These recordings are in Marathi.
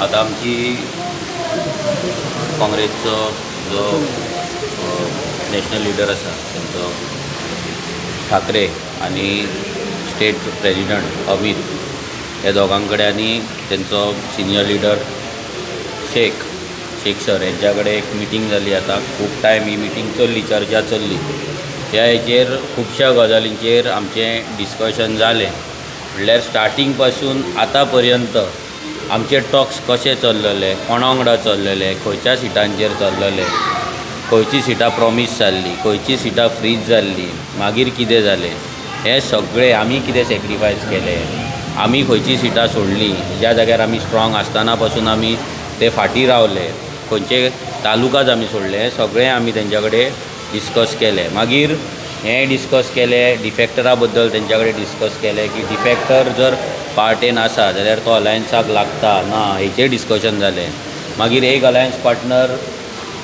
आता आमची काँग्रेसचो जो नॅशनल लिडर आसा तेंचो ठाकरे आनी स्टेट प्रेजिडंट अमित ह्या दोगां कडेन आनी तेंचो सिनियर लिडर शेख सर हेंच्या कडेन एक मिटींग जाली. आतां खूब टायम ही मिटींग चल्ली, चर्चा चल्ली. ह्या हेचेर खुबश्या गजालींचेर आमचें डिस्कशन जालें. म्हणल्यार स्टार्टींग पासून आतां पर्यंत आमचे टॉक्स कशे चल्लेले, कोणा वांगडा चल्लेले, खंयच्या सिटांचेर चल्लेले, खंयची सिटां प्रॉमीस जाल्ली, खंयची सिटां फ्रीज जाल्ली, मागीर कितें जालें, हें सगळें आमी कितें सॅक्रिफायस केलें, आमी खंयची सिटां सोडलीं, ज्या जाग्यार आमी स्ट्रॉंग आसतना पासून आमी ते फाटीं रावले, खंयचे तालुकाज आमी सोडले, हें सगळें आमी तेंच्या कडेन डिस्कस केलें. मागीर हें डिस्कस केलें, डिफॅक्टरा बद्दल तेंच्या कडेन डिस्कस केलें की डिफॅक्टर जर पार्टेन आसा जाल्यार तो अलायन्साक लागता ना, हेचेर डिस्कशन जालें. मागीर एक अलायन्स पार्टनर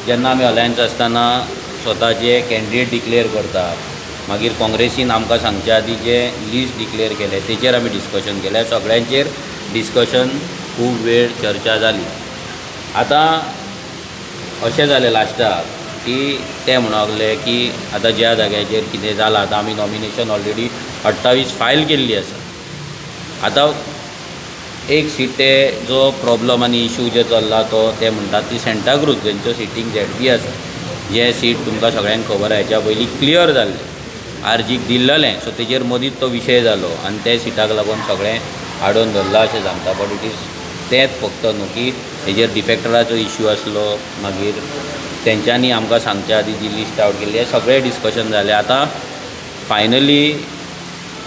जेन्ना आमी अलायन्स आसतना स्वताचे कॅन्डिडेट डिक्लेअर करता, मागीर काँग्रेसीन आमकां सांगच्या आदीं जे लिस्ट डिक्लेअर केलें तेचेर आमी डिस्कशन केलें. सगळ्यांचेर डिस्कशन खूब वेळ चर्चा जाली. आतां अशें जालें लास्टाक की ते म्हणूंक लागले की आतां ज्या जाग्याचेर कितें जालां, आतां आमी नॉमिनेशन ऑलरेडी 28 फायल केल्ली आसा. आतां एक सीट ते जो प्रॉब्लम आनी इशू जे चल्ला तो ते म्हणटात ती सेंटाक्रूज जेंच्यो सिटींग झेडपी आसा, जें सीट तुमकां सगळ्यांक खबर आसा, हेच्या पयलीं क्लियर जाल्लें, आर्जीक दिल्लेलें, सो तेजेर मदींच तो विशय जालो आनी ते सिटाक लागून सगळें हाडून धरलां अशें सांगता. बट इट इज तेंच फक्त न्हू की हेजेर डिफॅक्टराचो इशू आसलो, मागीर तेंच्यांनी आमकां सांगच्या आदीं जी लिस्ट आवट केल्ली हें सगळें डिस्कशन जालें. आतां फायनली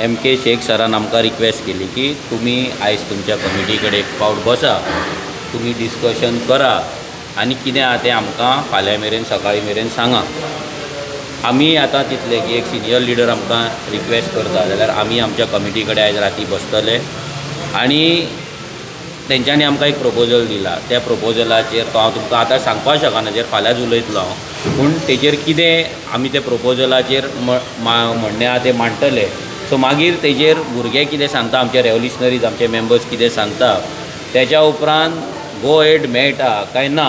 MK शेख सरान आमकां रिक्वेस्ट केली की तुमी आयज तुमच्या कमिटी कडेन एक फावट बसा, तुमी डिस्कशन करा आनी कितें आहा तें आमकां फाल्यां मेरेन सकाळी मेरेन सांगा. आमी आतां चिंतलें की एक सिनियर लिडर आमकां रिक्वेस्ट करता जाल्यार आमी आमच्या कमिटी कडेन आयज राती बसतले आनी तेंच्यांनी आमकां एक प्रपोजल दिला. त्या प्रपोजलाचेर तो हांव तुमकां आतां सांगपाक शकना, जेर फाल्यांच उलयतलो हांव, पूण तेजेर कितें आमी त्या प्रपोजलाचेर म्हणणें आहा तें मांडटले. सो मागीर तेजेर भुरगे कितें सांगता, आमचे रेवल्युशनरीज आमचे मेंबर्स कितें सांगता, तेच्या उपरांत गो हेड मेळटा काय ना,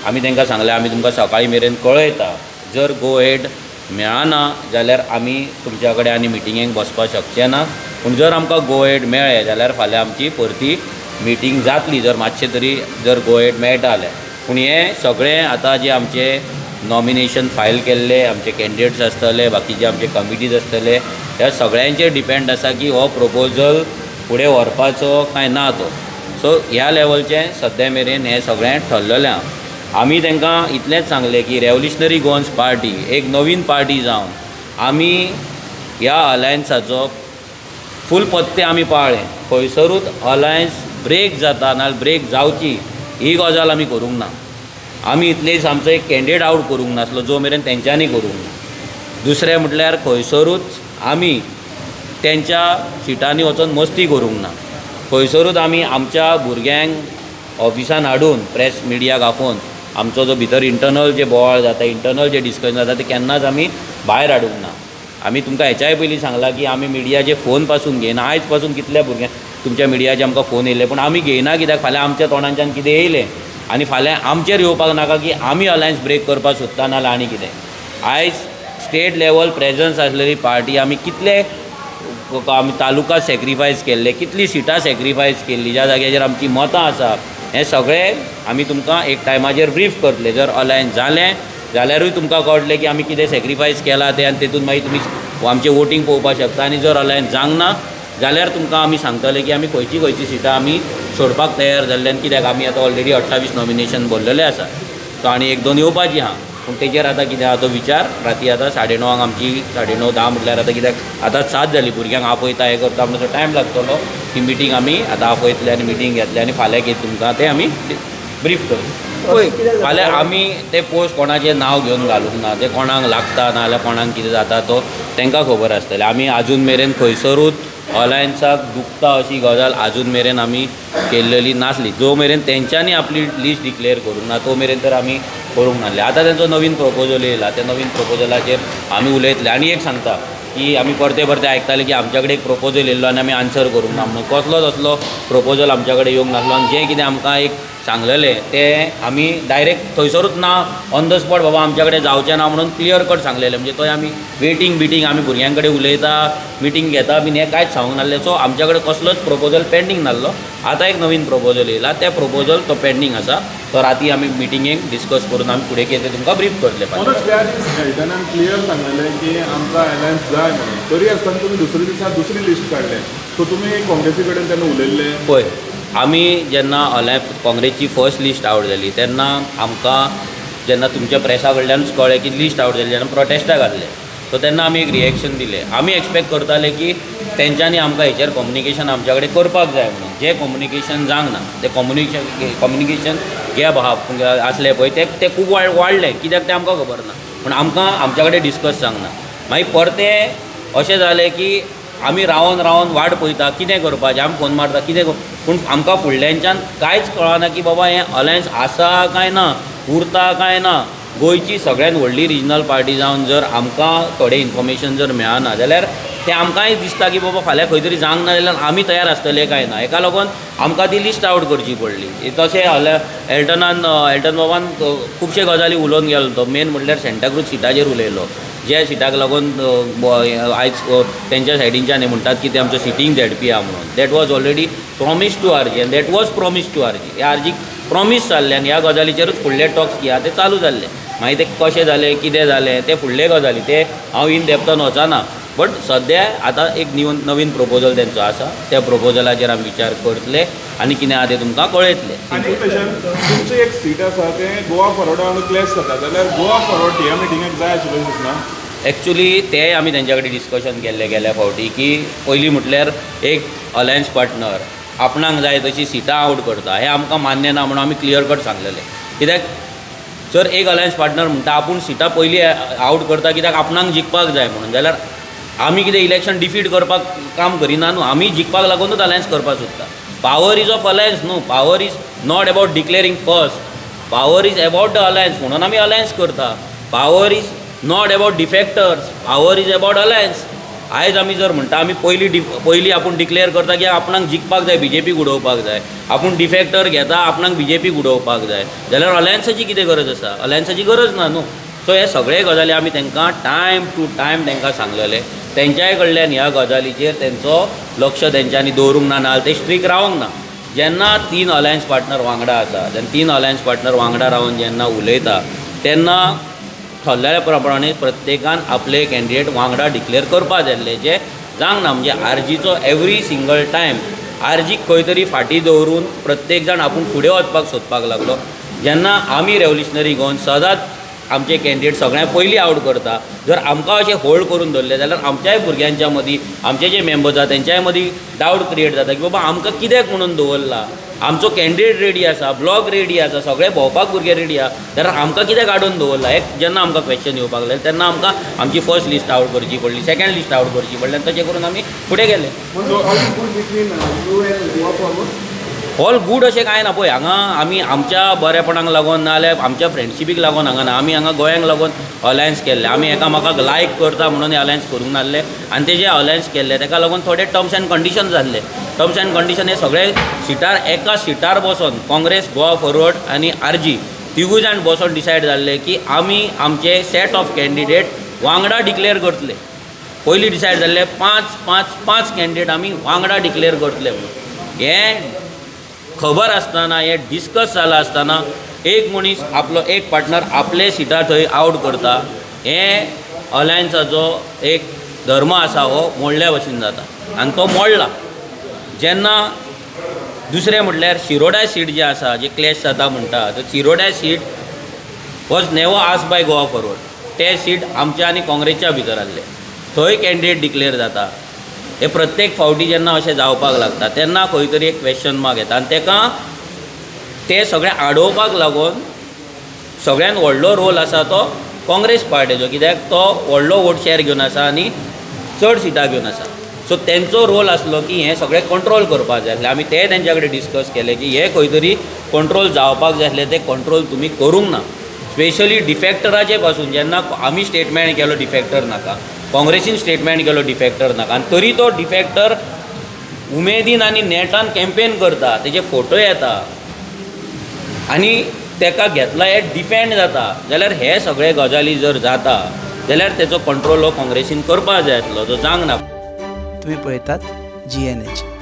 आमी तांकां सांगलें आमी तुमकां सकाळी मेरेन कळयता. जर गो हेड मेळना जाल्यार आमी तुमच्या कडेन आनी मिटिंगेक बसपाक शकचे ना, पूण जर आमकां गो हेड मेळ्ळें जाल्यार फाल्यां आमची परती मिटींग जातली, जर मातशें तरी जर गो हेड मेळटा जाल्यार. पूण हें सगळें आतां जे आमचे नॉमिनेशन फायल केल्ले आमचे कॅन्डिडेट्स आसतले, बाकीचे आमचे कमिटीज आसतले, ह्या सगळ्यांचेर डिपेंड आसा की हो प्रपोजल फुडें व्हरपाचो काय ना तो. सो ह्या लेवलचें सद्या मेरेन हें सगळें ठरलेलें आहा. आमी तांकां इतलेंच सांगलें की रेवल्युशनरी गोवन्स पार्टी एक नवीन पार्टी जावन आमी ह्या अलायन्साचो फूल पत्ते आमी पाळ्ळे. खंयसरूच अलायन्स ब्रेक जाता नाजाल्यार ब्रेक जावची ही गजाल आमी करूंक ना. आमी इतलेच आमचो एक कॅन्डिडेट आवट करूंक नासलो जो मेरेन तेंच्यांनी करूंक ना. दुसरें म्हटल्यार खंयसरूच आमी तेंच्या सिटांनी वचून मस्ती करूंक ना. खंयसरूच आमी आमच्या भुरग्यांक ऑफिसान हाडून प्रेस मिडियाक आफोवन आमचो जो भितर इंटरनल जे बोवाळ जाता, इंटरनल जे डिस्कशन जाता, ते केन्नाच आमी भायर हाडूंक ना. आमी तुमकां हेच्याय पयलीं सांगलां की आमी मिडियाचे फोन पासून घेयना. आयज पासून कितल्या भुरग्यांक तुमच्या मिडियाचे आमकां फोन येयले, पूण आमी घेयना. कित्याक फाल्यां आमच्या तोंडांच्यान कितें येयलें आनी फाल्यां आमचेर येवपाक नाका की आमी अलायन्स ब्रेक करपाक सोदता नाजाल्यार आनी कितें. आयज स्टेट लेवल प्रेजन्स आसलेली पार्टी आमी कितले आमी तालुका सॅक्रिफायस केल्ले, कितलीं सिटां सॅक्रिफायस केल्ली, ज्या जाग्याचेर आमची मतां आसा, हें सगळें आमी तुमकां एक टायमाचेर ब्रीफ करतले. जर अलायन्स जालें जाल्यारूय तुमकां कळटलें की आमी कितें सॅक्रिफायस केलां तें, आनी तेतून मागीर तुमी आमचें वोटींग पळोवपाक शकता. आनी जर अलायन्स जावंक ना जाल्यार तुमकां आमी सांगतले की आमी खंयची खंयची सिटां आमी सोडपाक तयार जाल्ल्यान. कित्याक आमी आतां ऑलरेडी 28 नॉमिनेशन भरलेलें आसा. सो आनी 1-2 येवपाची आहा. पूण तेजेर आतां कितें आहा तो विचार राती आतां 9:30 आमची 9:30-10 म्हटल्यार आतां कित्याक आतां 7 जाली, भुरग्यांक आपयता हें करता म्हणून टायम लागतलो. ती मिटींग आमी आतां आपयतले आनी मिटींग घेतले आनी फाल्यां कितें तुमकां तें आमी ब्रीफ करूं. पळय फाल्यां आमी ते पोस्ट कोणाचें नांव घेवन घालूंक ना. तें कोणाक लागता नाजाल्यार कोणाक कितें जाता तो तांकां खबर आसतलें. आमी आजून मेरेन खंयसरूच अलायन्साक दुखता अशी गजाल आजून मेरेन आमी केल्लेली नासली. जो मेरेन तेंच्यांनी आपली लिस्ट डिक्लेअर करूंक ना तो मेरेन तर आमी करूंक नासले. आतां तेंचो नवीन प्रपोजल येयला, त्या नवीन प्रपोजलाचेर आमी उलयतले. आनी एक सांगता, की आमी परते परते आयकताले की आमच्या कडेन एक प्रपोजल येयल्लो आनी आमी आन्सर करूंक ना म्हणून. कसलोच असलो प्रपोजल आमच्या कडेन येवंक नासलो आनी जें कितें आमकां एक सांगलेलें तें आमी डायरेक्ट थंयसरूच ना ऑन द स्पॉट बाबा आमच्या कडेन जावचें ना म्हणून क्लियर कट सांगलेलें. म्हणजे थंय आमी वेटींग आमी भुरग्यां कडेन उलयता मिटींग घेता बीन हें कांयच सांगूंक नासलें. सो आमच्या कडेन कसलोच प्रपोजल पेंडींग नासलो. आतां एक नवीन प्रपोजल येयला, तें प्रपोजल तो पेंडींग आसा. तो राती आमी मिटिंगेक डिस्कस करून आमी फुडें कितें तुमकां ब्रीफ करतले. मेळटना क्लियर सांगलेलें की आमकां अलायन्स जाय म्हणून, तरी आसतना तुमी दुसरे दिसा दुसरी लिस्ट काडले. सो तुमी काँग्रेसी कडेन तेन्ना उलयल्ले? पळय, आमी जेन्ना काँग्रेसची फर्स्ट लिस्ट आवट जाली तेन्ना आमकां जेन्ना तुमच्या प्रेसा कडल्यानूच कळ्ळें की लिस्ट आवट जाली जेन्ना प्रोटेस्टाक घातले, सो तेन्ना आमी एक रिएक्शन दिलें. आमी एक्सपेक्ट करताले की तेंच्यांनी आमकां हेचेर कम्युनिकेशन आमच्या कडेन करपाक जाय म्हणून. जें कम्युनिकेशन जावंक ना, तें कम्युनिकेशन गॅप आसलें पळय तें खूब वाडलें. कित्याक तें आमकां खबर ना, पूण आमकां आमच्या कडेन डिस्कस जावंक ना. मागीर परतें अशें जालें की आमी रावन वाट पळयता कितें करपाचें. आमी फोन मारता कितें पूण आमकां फुडल्यांच्यान कांयच कळना की बाबा हें अलायन्स आसा काय ना, उरता काय ना. गोंयची सगळ्यांत व्हडली रिजनल पार्टी जावन जर आमकां थोडें इन्फॉर्मेशन जर मेळना जाल्यार तें आमकांय दिसता की बाबा फाल्यां खंय तरी जावंक ना जाल्यार आमी तयार आसतले काय ना. हेका लागून आमकां ती लिस्ट आवट करची पडली. तशें एल्टन बाबान खुबशे गजाली उलोवन गेलो. तो मेन म्हटल्यार सेंटाक्रूज सिटाचेर उलयलो, ज्या सिटाक लागून आयज तेंच्या सायडींच्यान हे म्हणटात की ते आमचो सिटींग झेडपी आहा म्हणून. That was already promise to RG and that was promise to RG. ह्या आरजीक प्रॉमीस जाल्ले आनी ह्या गजालीचेरूच फुडले टॉक्स की आहा ते चालू जाल्ले. मागीर ते कशें जालें कितें जालें ते फुडले गजाली ते हांव इन डेप्थान वचना. बट सद्या आतां एक नवीन प्रपोजल तेंचो आसा. त्या प्रपोजलाचेर आमी विचार करतले आनी कितें आहा तें तुमकां कळयतलें. आनी तुमचें एक सीट आसा तें गोवा फॉरवर्डा वांगडा क्लॅश जाता, जाल्यार गोवा फॉरवर्ड ह्या मिटिंगेक जाय आशिल्लें दिसना? एक्चुली तेंय आमी तेंच्या कडेन डिस्कशन केल्लें गेल्या फावटी की पयलीं म्हटल्यार एक अलायन्स पार्टनर आपणाक जाय तशी सिटां आवट करता हें आमकां मान्य ना म्हणून आमी क्लियर कट सांगलेलें. कित्याक जर एक अलायन्स पार्टनर म्हणटा आपूण सिटां पयलीं आवट करता कित्याक आपणाक जिखपाक जाय म्हणून, जाल्यार आमी कितें इलेक्शन डिफीट करपाक काम करिना न्हू. आमी जिखपाक लागूनूच अलायन्स करपाक सोदता. पावर इज ऑफ अलायन्स न्हू. Power is not about declaring first. Power is about the alliance म्हणून आमी अलायन्स करता. Power is not about defectors. Power is about alliance. आयज आमी जर म्हणटा आमी पयलीं आपूण डिक्लेअर करता की आपणाक जिखपाक जाय, बीजेपीक उडोवपाक जाय. आपूण डिफेक्टर घेता आपणाक बीजेपीक उडोवपाक जाय, जाल्यार अलायन्साची कितें गरज आसा? अलायन्साची गरज ना न्हू. सो हे सगळे गजाली आमी तांकां टायम टू टायम तांकां सांगलेले. तेंच्याय कडल्यान ह्या गजालीचेर तेंचो लक्ष तेंच्यांनी दवरूंक ना, नाजाल्यार ते स्ट्रीक रावंक ना. जेन्ना 3 अलायन्स पार्टनर वांगडा आसा, जेन्ना 3 अलायन्स पार्टनर वांगडा रावन जेन्ना उलयता तेन्ना ठरलेल्या प्रमाणे प्रत्येकान आपले कॅन्डिडेट वांगडा डिक्लेअर करपा जाय आसलें. जें जावंक ना. म्हणजे आरजीचो एवरी सिंगल टायम आरजीक खंय तरी फाटीं दवरून प्रत्येक जाण आपूण फुडें वचपाक सोदपाक लागलो. जेन्ना आमी रेव्होल्युशनरी गोवन सदांच आमचे कॅन्डिडेट सगळ्यां पयलीं आवट करता. जर आमकां अशें होल्ड करून दवरलें जाल्यार आमच्याय भुरग्यांच्या मदीं आमचे जे मेंबर्स आसा तेंच्याय मदीं डावट क्रिएट जाता की बाबा आमकां कित्याक म्हणून दवरला. आमचो कॅन्डिडेट रेडी आसा, ब्लॉक रेडी आसा, सगळे भोंवपाक भुरगे रेडी आहा, जाल्यार आमकां कित्याक आडोवन दवरला. एक जेन्ना आमकां क्वेश्चन येवपाक लागलें तेन्ना आमकां आमची फर्स्ट लिस्ट आवट करची पडली, सेकंड लिस्ट आवट करची पडली आनी तशें करून आमी फुडें गेले. ऑल गूड अशें कांय ना. पळय हांगा आमी आमच्या बरेपणाक लागून नाजाल्यार आमच्या फ्रेंडशिपीक लागून हांगा ना. आमी हांगा गोंयांक लागून अलायन्स केल्ले. आमी एकामेकाक लायक करता म्हणून हे अलायन्स करूंक नासले आनी ते जे अलायन्स केल्ले ताका लागून थोडे टर्म्स एंड कंडिशन जाल्ले. टर्म्स एंड कंडिशन हे सगळे सिटार एका सिटार बसून काँग्रेस, गोवा फॉरवर्ड आनी आरजी तिगूय जाण बसून डिसायड जाल्ले की आमी आमचे सेट ऑफ कॅन्डिडेट वांगडा डिक्लेअर करतले. पयलीं डिसायड जाल्ले 5 कॅन्डिडेट आमी वांगडा डिक्लेअर करतले म्हणून. हें खबर आसतना, हें डिस्कस जालां आसतना एक मनीस आपलो एक पार्टनर आपले सिटार थंय आवट करता. हें अलायन्साचो एक धर्म आसा हो मोडल्या भशेन जाता आनी तो मोडला. जेन्ना दुसरें म्हटल्यार शिरोडा सीट जे आसा जे क्लॅश जाता म्हणटा, तर Shiroda seat was never asked by Goa forward. ते सीट आमच्या आनी काँग्रेसच्या भितर आसले. थंय कॅन्डिडेट डिक्लेअर जाता. हे प्रत्येक फावटी जेन्ना अशें जावपाक लागता तेन्ना खंय तरी एक क्वेश्चन मार्क येता आनी ताका ते सगळें आडोवपाक लागून सगळ्यान व्हडलो रोल आसा तो काँग्रेस पार्टीचो. कित्याक तो व्हडलो वोट शेअर घेवन आसा आनी चड सिटां घेवन आसा. सो तेंचो रोल आसलो की हें सगळें कंट्रोल करपाक जाय आसलें. आमी ते तेंच्या कडेन डिस्कस केलें की हें खंय तरी कंट्रोल जावपाक जाय आसलें. तें कंट्रोल तुमी करूंक ना. स्पेशली डिफेक्टराचे पासून जेन्ना आमी स्टेटमेंट केलो डिफेक्टर नाका, काँग्रेसीन स्टेटमेंट केलो डिफेक्टर नाका आनी तरी तो डिफेक्टर उमेदीन आनी नेटान कॅम्पेन करता, तेजे फोटो येता आनी तेका घेतला हे डिफेंड जाता, जाल्यार हे सगळे गजाली जर जाता जाल्यार तेचो कंट्रोल हो काँग्रेसीन करपा जाय आसलो, तो जावंक ना. तुम्ही पळयतात GNH.